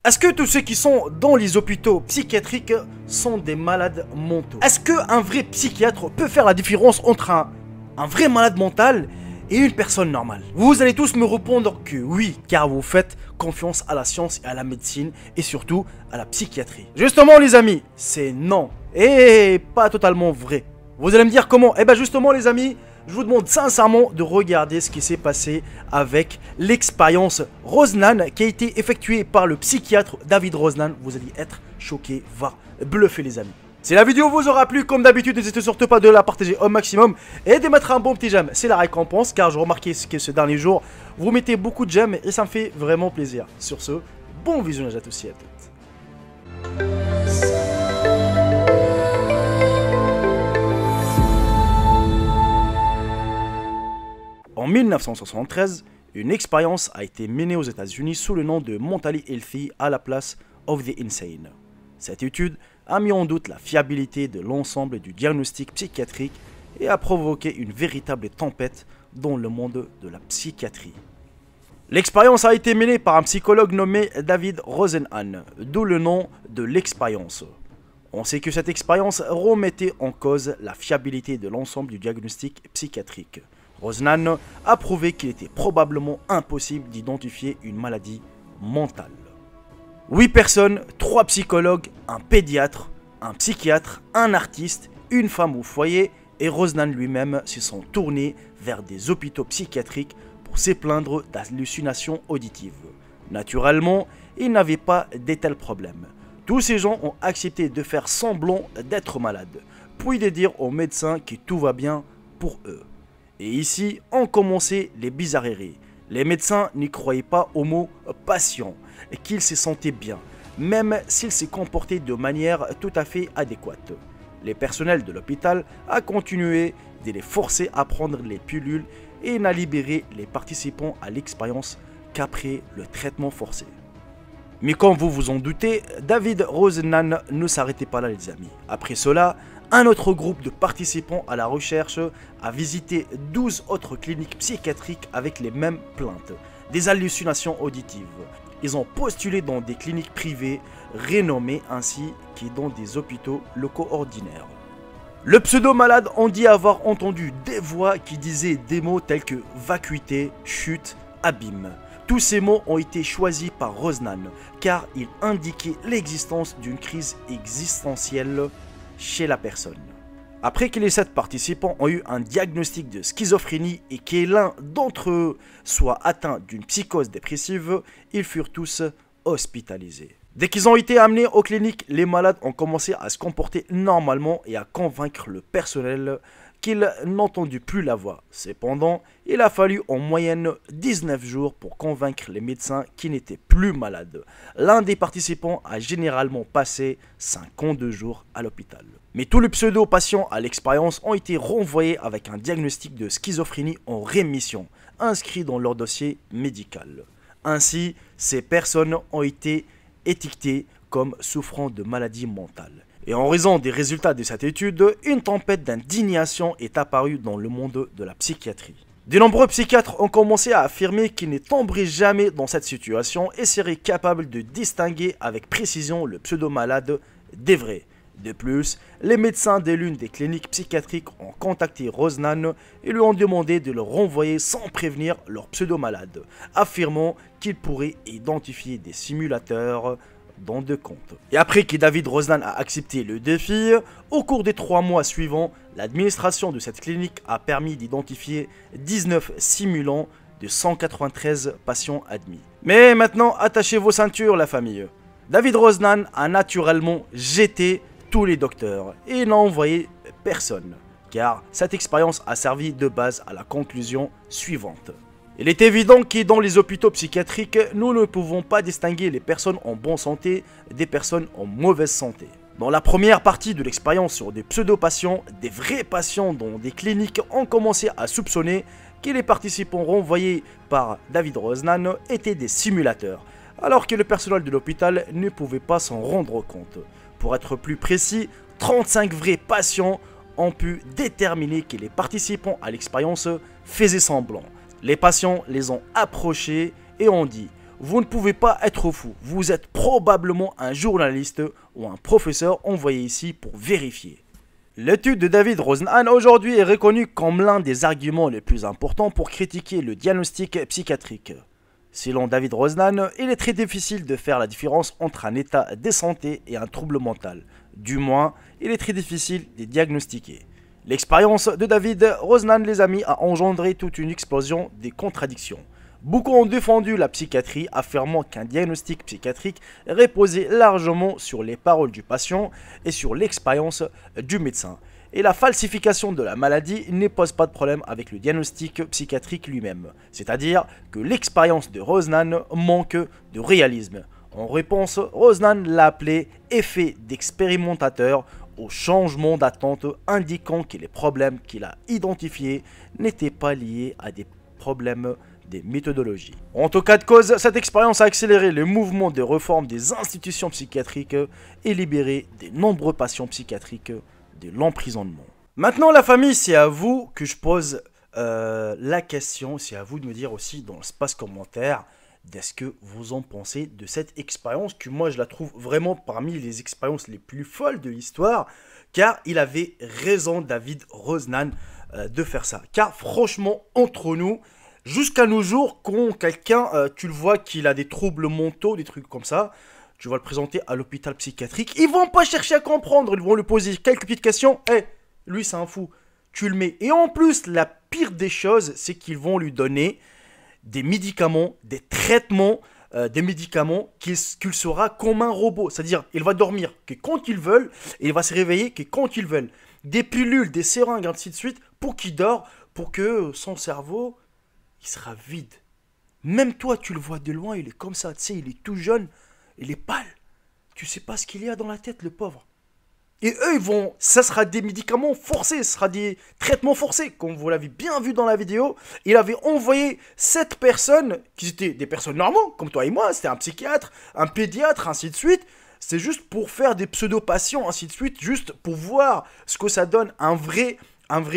Est-ce que tous ceux qui sont dans les hôpitaux psychiatriques sont des malades mentaux? Est-ce qu'un vrai psychiatre peut faire la différence entre un vrai malade mental et une personne normale? Vous allez tous me répondre que oui, car vous faites confiance à la science et à la médecine et surtout à la psychiatrie. Justement les amis, c'est non et pas totalement vrai. Vous allez me dire comment? Eh bien justement les amis, je vous demande sincèrement de regarder ce qui s'est passé avec l'expérience Rosnan qui a été effectuée par le psychiatre David Rosnan. Vous allez être choqués, voire bluffés les amis. Si la vidéo vous aura plu, comme d'habitude, n'hésitez surtout pas de la partager au maximum et de mettre un bon petit j'aime, c'est la récompense, car je remarquais que ce dernier jour, vous mettez beaucoup de j'aime et ça me fait vraiment plaisir. Sur ce, bon visionnage à tous et à toutes. En 1973, une expérience a été menée aux États-Unis sous le nom de Mentally Healthy à la place of the Insane. Cette étude a mis en doute la fiabilité de l'ensemble du diagnostic psychiatrique et a provoqué une véritable tempête dans le monde de la psychiatrie. L'expérience a été menée par un psychologue nommé David Rosenhan, d'où le nom de l'expérience. On sait que cette expérience remettait en cause la fiabilité de l'ensemble du diagnostic psychiatrique. Rosnan a prouvé qu'il était probablement impossible d'identifier une maladie mentale. 8 personnes, 3 psychologues, un pédiatre, un psychiatre, un artiste, une femme au foyer et Rosnan lui-même se sont tournés vers des hôpitaux psychiatriques pour se plaindre d'hallucinations auditives. Naturellement, ils n'avaient pas de tels problèmes. Tous ces gens ont accepté de faire semblant d'être malades, puis de dire aux médecins que tout va bien pour eux. Et ici ont commencé les bizarreries. Les médecins n'y croyaient pas au mot patient et qu'ils se sentaient bien, même s'ils se comportaient de manière tout à fait adéquate. Les personnels de l'hôpital a continué de les forcer à prendre les pilules et n'a libéré les participants à l'expérience qu'après le traitement forcé. Mais comme vous vous en doutez, David Rosnan ne s'arrêtait pas là les amis. Après cela, un autre groupe de participants à la recherche a visité 12 autres cliniques psychiatriques avec les mêmes plaintes, des hallucinations auditives. Ils ont postulé dans des cliniques privées renommées ainsi que dans des hôpitaux locaux ordinaires. Le pseudo-malade en dit avoir entendu des voix qui disaient des mots tels que vacuité, chute, abîme. Tous ces mots ont été choisis par Rosnan car ils indiquaient l'existence d'une crise existentielle chez la personne. Après que les 7 participants ont eu un diagnostic de schizophrénie et que l'un d'entre eux soit atteint d'une psychose dépressive, ils furent tous hospitalisés. Dès qu'ils ont été amenés aux cliniques, les malades ont commencé à se comporter normalement et à convaincre le personnel qu'ils n'entendaient plus la voix. Cependant, il a fallu en moyenne 19 jours pour convaincre les médecins qu'ils n'étaient plus malades. L'un des participants a généralement passé 52 jours à l'hôpital. Mais tous les pseudo-patients à l'expérience ont été renvoyés avec un diagnostic de schizophrénie en rémission, inscrit dans leur dossier médical. Ainsi, ces personnes ont été étiquetées comme souffrant de maladies mentales. Et en raison des résultats de cette étude, une tempête d'indignation est apparue dans le monde de la psychiatrie. De nombreux psychiatres ont commencé à affirmer qu'ils ne tomberaient jamais dans cette situation et seraient capables de distinguer avec précision le pseudo-malade des vrais. De plus, les médecins de l'une des cliniques psychiatriques ont contacté Rosnan et lui ont demandé de le renvoyer sans prévenir leur pseudo-malade, affirmant qu'ils pourraient identifier des simulateurs dans 2 comptes. Et après que David Rosnan a accepté le défi, au cours des 3 mois suivants, l'administration de cette clinique a permis d'identifier 19 simulants de 193 patients admis. Mais maintenant, attachez vos ceintures la famille. David Rosnan a naturellement jeté tous les docteurs et n'a envoyé personne, car cette expérience a servi de base à la conclusion suivante. Il est évident que dans les hôpitaux psychiatriques, nous ne pouvons pas distinguer les personnes en bonne santé des personnes en mauvaise santé. Dans la première partie de l'expérience sur des pseudo-patients, des vrais patients dans des cliniques ont commencé à soupçonner que les participants renvoyés par David Rosnan étaient des simulateurs, alors que le personnel de l'hôpital ne pouvait pas s'en rendre compte. Pour être plus précis, 35 vrais patients ont pu déterminer que les participants à l'expérience faisaient semblant. Les patients les ont approchés et ont dit vous ne pouvez pas être fou. Vous êtes probablement un journaliste ou un professeur envoyé ici pour vérifier. L'étude de David Rosnan aujourd'hui est reconnue comme l'un des arguments les plus importants pour critiquer le diagnostic psychiatrique. Selon David Rosnan, il est très difficile de faire la différence entre un état de santé et un trouble mental. Du moins, il est très difficile de diagnostiquer. L'expérience de David Rosnan, les amis, a engendré toute une explosion des contradictions. Beaucoup ont défendu la psychiatrie, affirmant qu'un diagnostic psychiatrique reposait largement sur les paroles du patient et sur l'expérience du médecin. Et la falsification de la maladie ne pose pas de problème avec le diagnostic psychiatrique lui-même. C'est-à-dire que l'expérience de Rosnan manque de réalisme. En réponse, Rosnan l'a appelé effet d'expérimentateur au changement d'attente, indiquant que les problèmes qu'il a identifiés n'étaient pas liés à des problèmes des méthodologies. En tout cas de cause, cette expérience a accéléré le mouvement de réforme des institutions psychiatriques et libéré de nombreux patients psychiatriques de l'emprisonnement. Maintenant la famille, c'est à vous que je pose la question, c'est à vous de me dire aussi dans l'espace commentaire d'est-ce que vous en pensez de cette expérience que moi je la trouve vraiment parmi les expériences les plus folles de l'histoire, car il avait raison David Rosnan de faire ça. Car franchement, entre nous, jusqu'à nos jours, quand quelqu'un, tu le vois qu'il a des troubles mentaux, des trucs comme ça, tu vas le présenter à l'hôpital psychiatrique, ils vont pas chercher à comprendre, ils vont lui poser quelques petites questions. Eh, lui c'est un fou, tu le mets. Et en plus, la pire des choses, c'est qu'ils vont lui donner des médicaments, des traitements, des médicaments qu'il sera comme un robot. C'est-à-dire, il va dormir que quand il veut, et il va se réveiller que quand il veut. Des pilules, des seringues, ainsi de suite, pour qu'il dort, pour que son cerveau, il sera vide. Même toi, tu le vois de loin, il est comme ça, tu sais, il est tout jeune, il est pâle. Tu sais pas ce qu'il y a dans la tête, le pauvre. Et eux, ça sera des médicaments forcés, ce sera des traitements forcés. Comme vous l'avez bien vu dans la vidéo, il avait envoyé 7 personnes, qui étaient des personnes normales, comme toi et moi, c'était un psychiatre, un pédiatre, ainsi de suite. C'est juste pour faire des pseudo-patients, ainsi de suite, juste pour voir ce que ça donne un vrai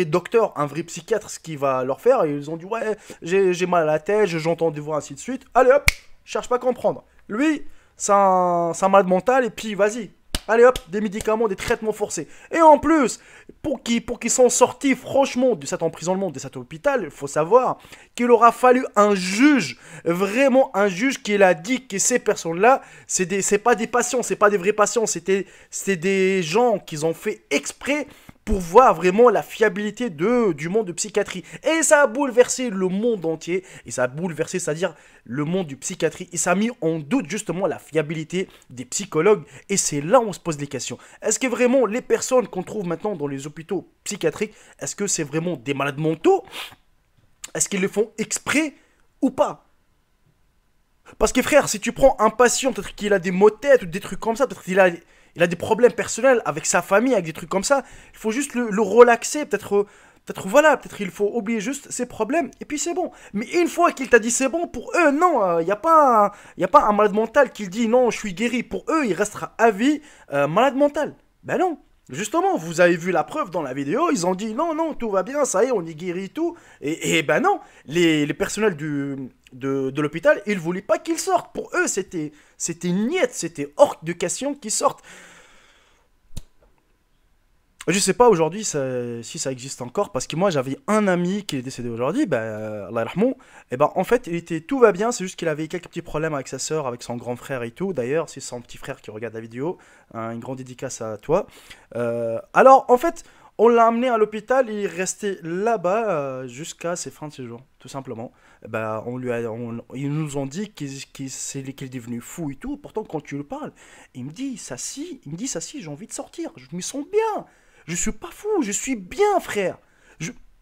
docteur, un vrai psychiatre, ce qu'il va leur faire. Et ils ont dit, ouais, j'ai mal à la tête, j'entends des voix, ainsi de suite. Allez hop, cherche pas à comprendre. Lui, c'est un malade mental, et puis vas-y. Allez hop, des médicaments, des traitements forcés. Et en plus, pour qu'ils sont sortis franchement de cet emprisonnement, de cet hôpital, il faut savoir qu'il aura fallu un juge, vraiment un juge qui a dit que ces personnes-là, c'est pas des patients, c'est pas des vrais patients, c'était des gens qu'ils ont fait exprès pour voir vraiment la fiabilité du monde de psychiatrie. Et ça a bouleversé le monde entier. Et ça a bouleversé, c'est-à-dire le monde du psychiatrie. Et ça a mis en doute justement la fiabilité des psychologues. Et c'est là où on se pose des questions. Est-ce que vraiment les personnes qu'on trouve maintenant dans les hôpitaux psychiatriques, est-ce que c'est vraiment des malades mentaux? Est-ce qu'ils le font exprès ou pas? Parce que frère, si tu prends un patient, peut-être qu'il a des maux de tête ou des trucs comme ça, peut-être qu'il a des problèmes personnels avec sa famille, avec des trucs comme ça. Il faut juste le relaxer, peut-être il faut oublier juste ses problèmes, et puis c'est bon. Mais une fois qu'il t'a dit c'est bon, pour eux, non, il n'y a pas un malade mental qui dit non, je suis guéri. Pour eux, il restera à vie malade mental. Ben non. Justement, vous avez vu la preuve dans la vidéo, ils ont dit non, non, tout va bien, ça y est, on est guéri et tout. Et ben non, les personnels de l'hôpital, ils voulaient pas qu'ils sortent. Pour eux, c'était niette, c'était hors de question qu'ils sortent. Je sais pas aujourd'hui si ça existe encore, parce que moi j'avais un ami qui est décédé aujourd'hui, Allah yarhamou, et ben en fait tout va bien, c'est juste qu'il avait quelques petits problèmes avec sa soeur, avec son grand frère et tout. D'ailleurs c'est son petit frère qui regarde la vidéo, une grande dédicace à toi. Alors en fait on l'a amené à l'hôpital, il est resté là-bas jusqu'à ses fins de séjour, tout simplement. Ben, ils nous ont dit qu'il est devenu fou et tout. Pourtant quand tu le parles, il me dit ça si, j'ai envie de sortir, je me sens bien. Je suis pas fou, je suis bien, frère.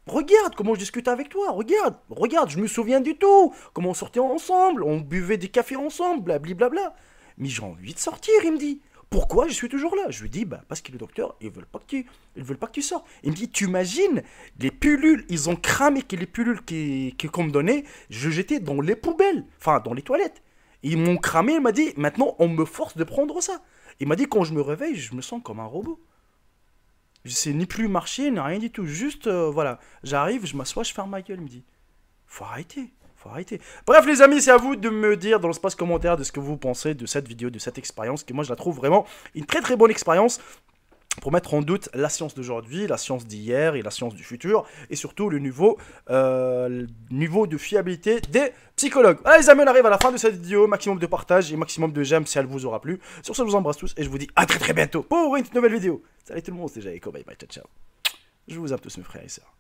Regarde comment je discute avec toi, regarde, je me souviens du tout. Comment on sortait ensemble, on buvait des cafés ensemble, blablabla. Mais j'ai envie de sortir, il me dit. Pourquoi je suis toujours là? Je lui dis, bah parce que les docteurs, ils veulent pas que tu sortes. Il me dit, tu imagines, les pilules, ils ont cramé que les pilules qu'on me donnait, je jetais dans les poubelles, enfin dans les toilettes. Ils m'ont cramé, il m'a dit, maintenant on me force de prendre ça. Il m'a dit, quand je me réveille, je me sens comme un robot. Je sais ni plus marcher, ni rien du tout. Juste, voilà, j'arrive, je m'assois, je ferme ma gueule. Il me dit, faut arrêter. Faut arrêter. Bref les amis, c'est à vous de me dire dans l'espace commentaire de ce que vous pensez de cette vidéo, de cette expérience, que moi je la trouve vraiment une très très bonne expérience pour mettre en doute la science d'aujourd'hui, la science d'hier et la science du futur, et surtout le niveau de fiabilité des psychologues. Voilà les amis, on arrive à la fin de cette vidéo, maximum de partage et maximum de j'aime si elle vous aura plu. Sur ce, je vous embrasse tous et je vous dis à très très bientôt pour une nouvelle vidéo. Salut tout le monde, c'était Jaïko, bye bye, ciao ciao. Je vous aime tous mes frères et sœurs.